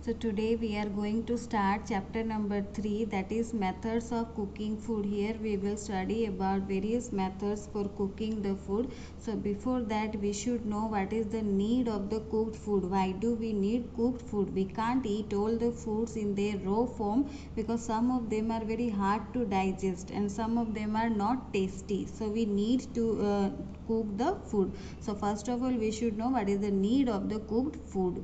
So today we are going to start chapter number 3, that is methods of cooking food. Here we will study about various methods for cooking the food. So before that we should know what is the need of the cooked food. Why do we need cooked food? We can't eat all the foods in their raw form because some of them are very hard to digest and some of them are not tasty. So we need to cook the food. So first of all we should know what is the need of the cooked food.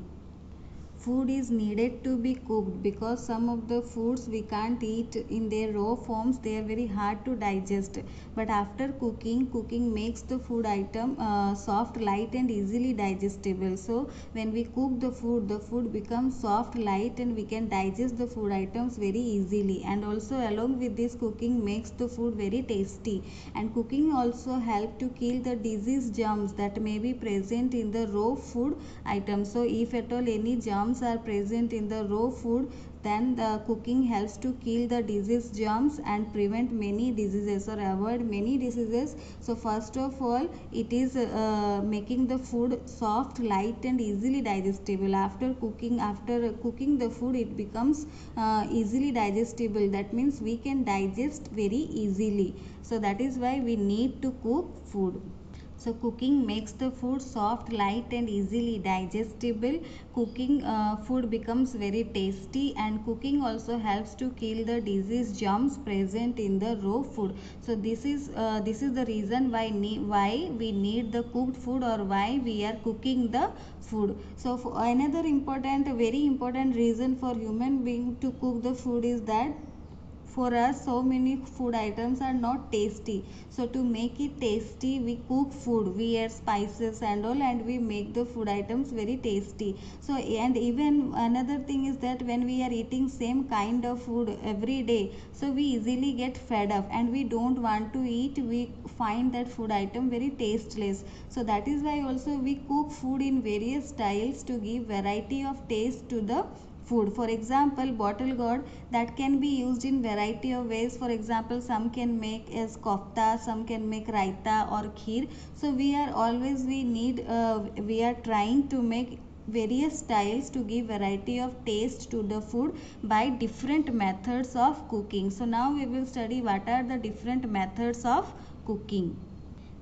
Food is needed to be cooked because some of the foods we can't eat in their raw forms. They are very hard to digest, but after cooking makes the food item soft, light and easily digestible. So when we cook the food becomes soft, light and we can digest the food items very easily. And also along with this, cooking makes the food very tasty, and cooking also help to kill the disease germs that may be present in the raw food items. So if at all any germs are present in the raw food, then the cooking helps to kill the disease germs and prevent many diseases or avoid many diseases. So first of all, it is making the food soft, light and easily digestible. After cooking the food, it becomes easily digestible. That means we can digest very easily. So that is why we need to cook food. So cooking makes the food soft, light and easily digestible. Cooking food becomes very tasty, and cooking also helps to kill the disease germs present in the raw food. So this is the reason why we need the cooked food, or why we are cooking the food. So another very important reason for human being to cook the food is that for us so many food items are not tasty. So to make it tasty, we cook food, we add spices and all, and we make the food items very tasty. So and even another thing is that when we are eating same kind of food every day, so we easily get fed up and we don't want to eat. We find that food item very tasteless. So that is why also we cook food in various styles to give variety of taste to the food. For example, bottle gourd that can be used in variety of ways. For example, some can make as kofta, some can make raita or kheer. So we are trying to make various styles to give variety of taste to the food by different methods of cooking. So now we will study what are the different methods of cooking.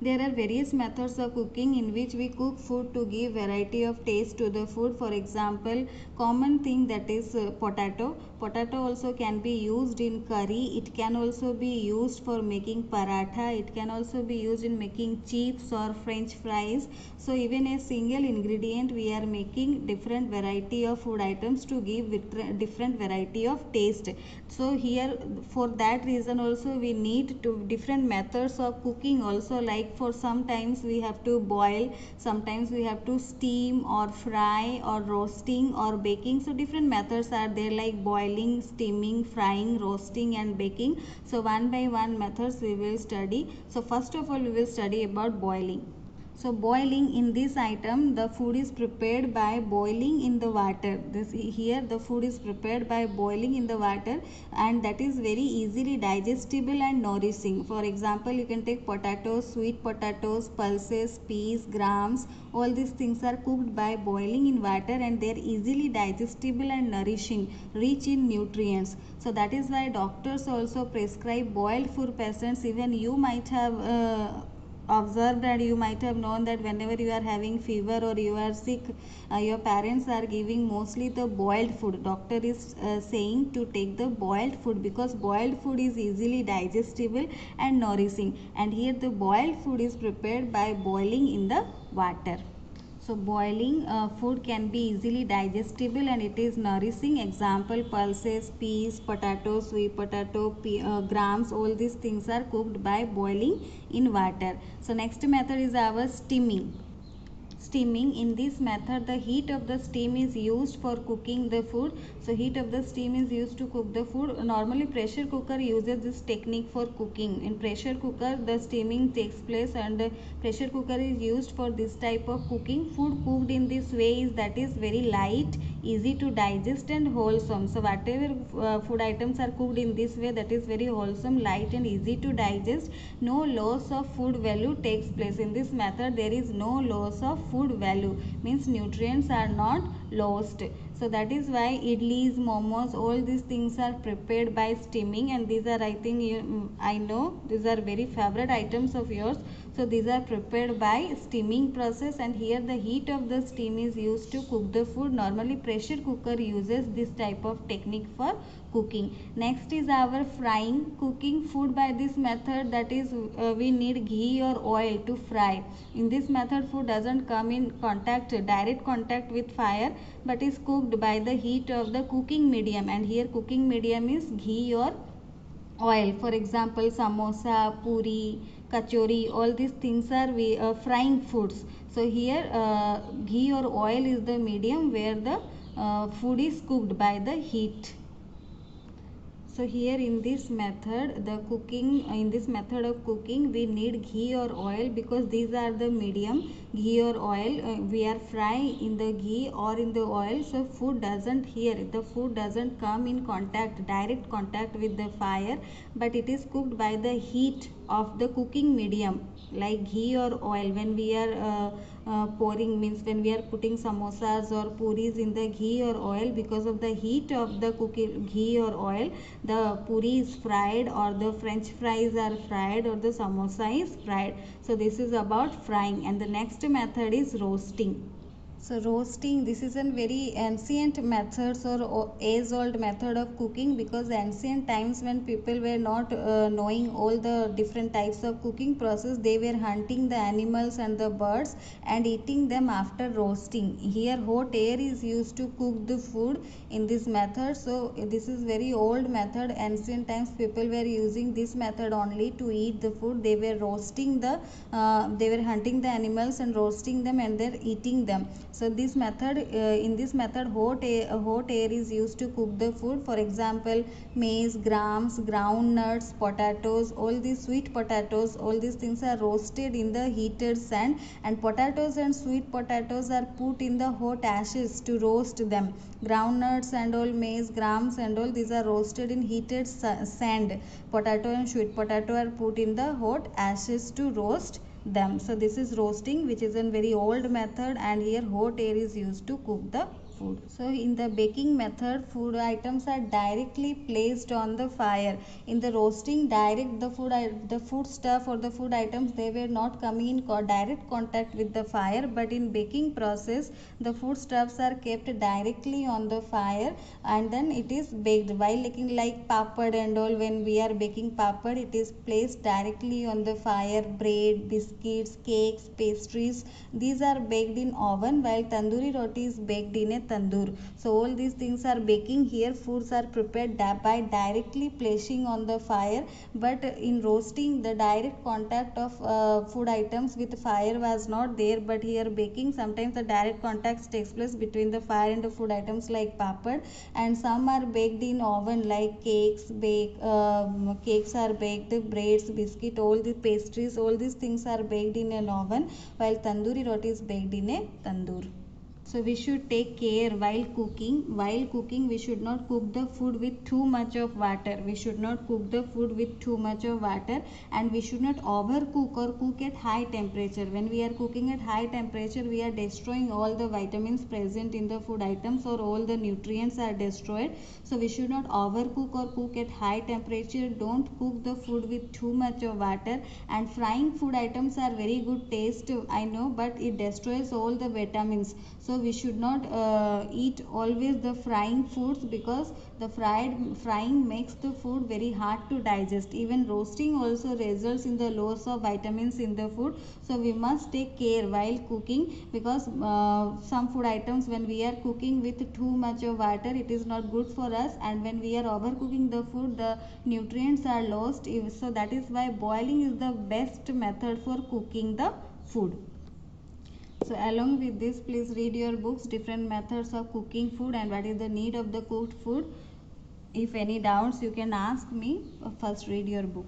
There are various methods of cooking in which we cook food to give variety of taste to the food. For example, common thing that is potato. Potato also can be used in curry. It can also be used for making paratha. It can also be used in making chips or french fries. So even a single ingredient, we are making different variety of food items to give different variety of taste. So here for that reason also we need to different methods of cooking also, like for sometimes we have to boil, sometimes we have to steam or fry or roasting or baking. So different methods are there, like boiling, steaming, frying, roasting and baking. So one by one methods we will study. So first of all we will study about boiling. So boiling, in this item the food is prepared by boiling in the water. Here the food is prepared by boiling in the water, and that is very easily digestible and nourishing. For example, you can take potatoes, sweet potatoes, pulses, peas, grams. All these things are cooked by boiling in water, and they are easily digestible and nourishing, rich in nutrients. So that is why doctors also prescribe boiled for patients. Even you might have observed and you might have known that whenever you are having fever or you are sick, your parents are giving mostly the boiled food. Doctor is saying to take the boiled food because boiled food is easily digestible and nourishing, and here the boiled food is prepared by boiling in the water. So boiling food can be easily digestible and it is nourishing. Example, pulses, peas, potatoes, sweet potato, grams, all these things are cooked by boiling in water. So next method is our steaming. Steaming, in this method the heat of the steam is used for cooking the food. So heat of the steam is used to cook the food. Normally pressure cooker uses this technique for cooking. In pressure cooker the steaming takes place, and pressure cooker is used for this type of cooking. Food cooked in this way is that is very light, easy to digest and wholesome. So whatever food items are cooked in this way, that is very wholesome, light and easy to digest. No loss of food value takes place. In this method there is no loss of food value, means nutrients are not lost. So that is why idlis, momos, all these things are prepared by steaming, and these are, I think I know these are very favorite items of yours. So these are prepared by steaming process, and here the heat of the steam is used to cook the food. Normally pressure cooker uses this type of technique for cooking. Next is our frying. Cooking food by this method, that is we need ghee or oil to fry. In this method food doesn't come in direct contact with fire, but is cooked by the heat of the cooking medium, and here cooking medium is ghee or oil. For example, samosa, puri, kachori, all these things are frying foods. So here ghee or oil is the medium where the food is cooked by the heat. So here in this method, in this method of cooking, we need ghee or oil, because these are the medium. Ghee or oil, we are frying in the ghee or in the oil. So the food doesn't come in direct contact with the fire, but it is cooked by the heat of the cooking medium, like ghee or oil. When we are pouring, means when we are putting samosas or puris in the ghee or oil, because of the heat of the cooking ghee or oil, the puri is fried, or the french fries are fried, or the samosa is fried. So this is about frying. And the next method is roasting. So roasting, this is a very ancient methods or age old method of cooking, because ancient times when people were not knowing all the different types of cooking process, they were hunting the animals and the birds and eating them after roasting. Here hot air is used to cook the food in this method. So this is very old method. Ancient times people were using this method only to eat the food. They were they were hunting the animals and roasting them, and they're eating them. So this method, in this method, hot air is used to cook the food. For example, maize, grams, ground nuts, potatoes, all these sweet potatoes, all these things are roasted in the heated sand, and potatoes and sweet potatoes are put in the hot ashes to roast them. Ground nuts and all, maize, grams and all, these are roasted in heated sand. Potato and sweet potato are put in the hot ashes to roast them. So this is roasting, which is a very old method, and here hot air is used to cook the food. So in the baking method, food items are directly placed on the fire. In the roasting, the food stuff or the food items, they were not coming in direct contact with the fire, but in baking process the food stuffs are kept directly on the fire, and then it is baked. While like papad and all, when we are baking papad, it is placed directly on the fire. Bread, biscuits, cakes, pastries, these are baked in oven, while tandoori roti is baked in a tandoor. So all these things are baking. Here foods are prepared by directly placing on the fire, but in roasting the direct contact of food items with fire was not there. But here baking, sometimes the direct contact takes place between the fire and the food items like papad, and some are baked in oven, like cakes are baked, breads, biscuit, all the pastries, all these things are baked in an oven, while tandoori roti is baked in a tandoor. So we should take care while cooking. While cooking, we should not cook the food with too much of water. We should not cook the food with too much of water, and we should not overcook or cook at high temperature. When we are cooking at high temperature, we are destroying all the vitamins present in the food items, or all the nutrients are destroyed. So we should not overcook or cook at high temperature. Don't cook the food with too much of water. And frying food items are very good taste, I know, but it destroys all the vitamins. So we should not eat always the frying foods, because the frying makes the food very hard to digest. Even roasting also results in the loss of vitamins in the food. So we must take care while cooking, because some food items, when we are cooking with too much of water, it is not good for us, and when we are overcooking the food, the nutrients are lost. So that is why boiling is the best method for cooking the food. So along with this, please read your books, different methods of cooking food and what is the need of the cooked food. If any doubts, you can ask me. First read your book.